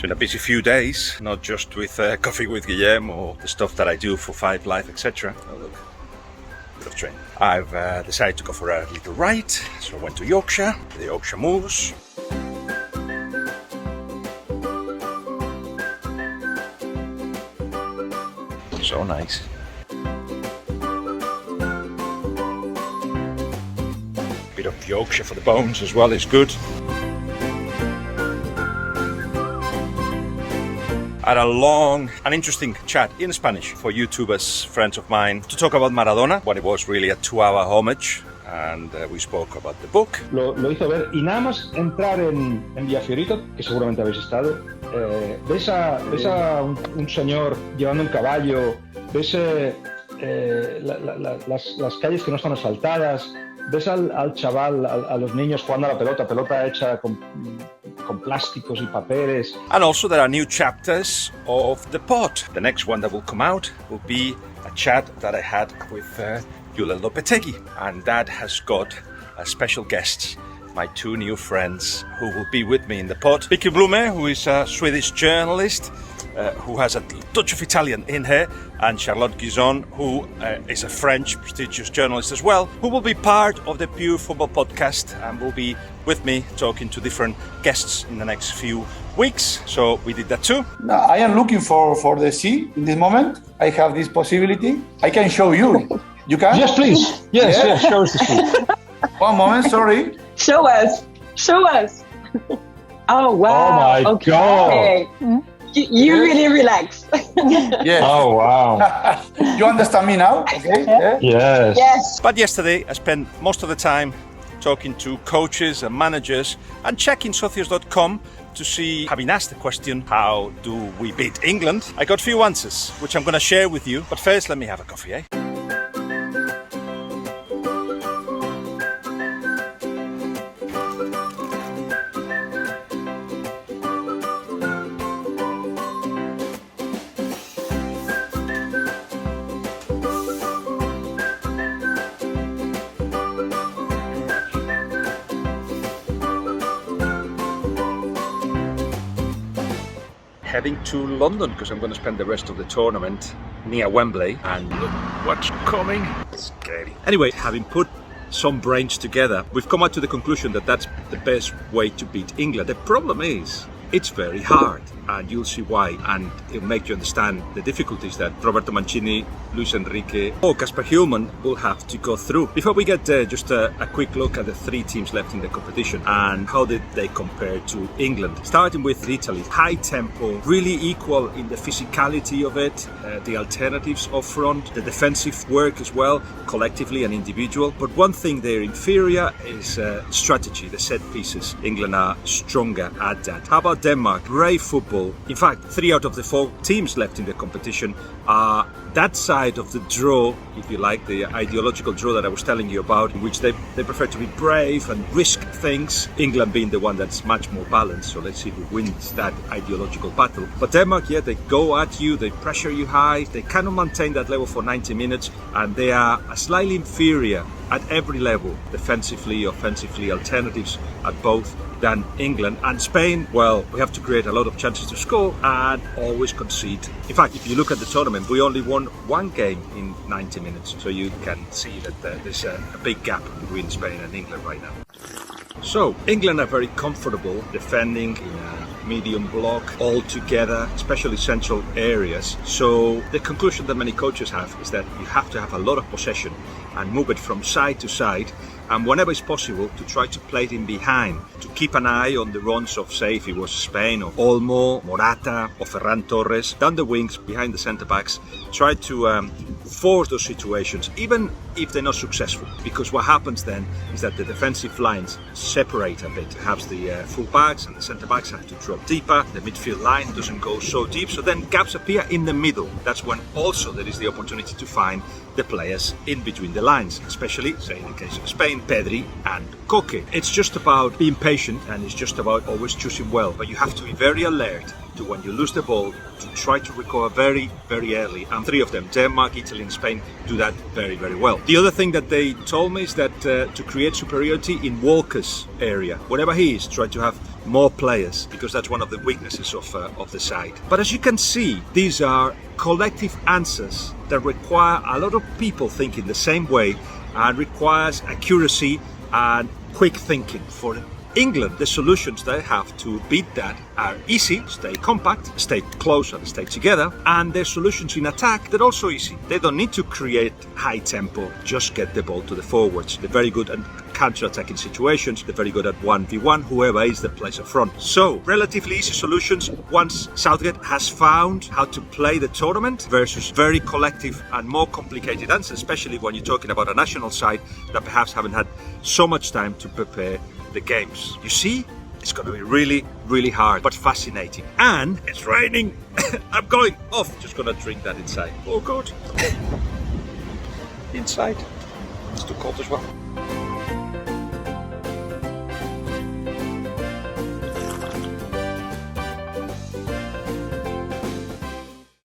It's been a busy few days, not just with coffee with Guillem or the stuff that I do for Five Life, etc. Oh look, bit of train. I've decided to go for a little ride, so I went to Yorkshire, the Yorkshire Moors. So nice. Bit of Yorkshire for the bones as well is good. Had a long and interesting chat in Spanish for YouTubers, friends of mine, to talk about Maradona, what it was really a 2-hour homage, and we spoke about the book. Lo hizo ver, y nada más entrar en Villafiorito, que seguramente habéis estado, ves a un señor llevando un caballo, ves las calles que no están asfaltadas, ves al chaval, a los niños jugando a la pelota hecha con plásticos y papeles. And also there are new chapters of The Pod. The next one that will come out will be a chat that I had with Guillem Lopetegui, and that has got special guests, my 2 new friends who will be with me in the pod. Vicky Blume, who is a Swedish journalist who has a touch of Italian in her, and Charlotte Guizon, who is a French prestigious journalist as well, who will be part of the Pure Football podcast and will be with me talking to different guests in the next few weeks. So we did that too. No, I am looking for the sea in this moment. I have this possibility. I can show you. You can? Yes, please. Yes, show us the sea. One moment, sorry. Show us. Oh, wow. Oh, my God. You really relax. Yes. Oh, wow. You understand me now? Okay. Yeah. Yes. But yesterday I spent most of the time talking to coaches and managers and checking socios.com to see, having asked the question, how do we beat England? I got a few answers, which I'm going to share with you. But first, let me have a coffee, eh? Heading to London because I'm going to spend the rest of the tournament near Wembley, and look what's coming. It's scary. Anyway, having put some brains together, we've come out to the conclusion that that's the best way to beat England. The problem is it's very hard, and you'll see why, and it'll make you understand the difficulties that Roberto Mancini, Luis Enrique or Kasper Hjulmand will have to go through. Before we get there, just a quick look at the 3 teams left in the competition and how did they compare to England. Starting with Italy, high tempo, really equal in the physicality of it, the alternatives up front, the defensive work as well, collectively and individual. But one thing they're inferior is strategy, the set pieces. England are stronger at that. How about Denmark? Brave football. In fact, 3 out of the 4 teams left in the competition are that side of the draw, if you like, the ideological draw that I was telling you about, in which they prefer to be brave and risk things, England being the one that's much more balanced. So let's see who wins that ideological battle. But Denmark, yeah, they go at you, they pressure you high, they cannot maintain that level for 90 minutes, and they are slightly inferior at every level, defensively, offensively, alternatives at both, than England. And Spain, well, we have to create a lot of chances to score and always concede. In fact, if you look at the tournament, we only won 1 game in 90 minutes. So you can see that there's a big gap between Spain and England right now. So England are very comfortable defending in a medium block all together, especially central areas. So the conclusion that many coaches have is that you have to have a lot of possession and move it from side to side, and whenever it's possible to try to play it in behind, to keep an eye on the runs of, say, if it was Spain, or Olmo, Morata or Ferran Torres, down the wings, behind the centre-backs, try to force those situations, even if they're not successful, because what happens then is that the defensive lines separate a bit. Perhaps the full-backs and the centre-backs have to drop deeper, the midfield line doesn't go so deep, so then gaps appear in the middle. That's when also there is the opportunity to find the players in between the lines, especially, say, in the case of Spain, Pedri and Koke. It's just about being patient, and it's just about always choosing well, but you have to be very alert to when you lose the ball to try to recover very, very early. And 3 of them, Denmark, Italy and Spain, do that very, very well. The other thing that they told me is that to create superiority in Walker's area, wherever he is, try to have more players, because that's one of the weaknesses of the side. But as you can see, these are collective answers that require a lot of people thinking the same way and requires accuracy and quick thinking. For England, the solutions they have to beat that are easy: stay compact, stay close and stay together. And their solutions in attack, they're also easy. They don't need to create high tempo, just get the ball to the forwards. They're very good at counter-attacking situations, they're very good at 1v1, whoever is that plays up front. So, relatively easy solutions once Southgate has found how to play the tournament, versus very collective and more complicated answers, especially when you're talking about a national side that perhaps haven't had so much time to prepare the games. You see, it's going to be really, really hard, but fascinating. And it's raining. I'm going off. Just going to drink that inside. Oh God. Inside. It's too cold as well.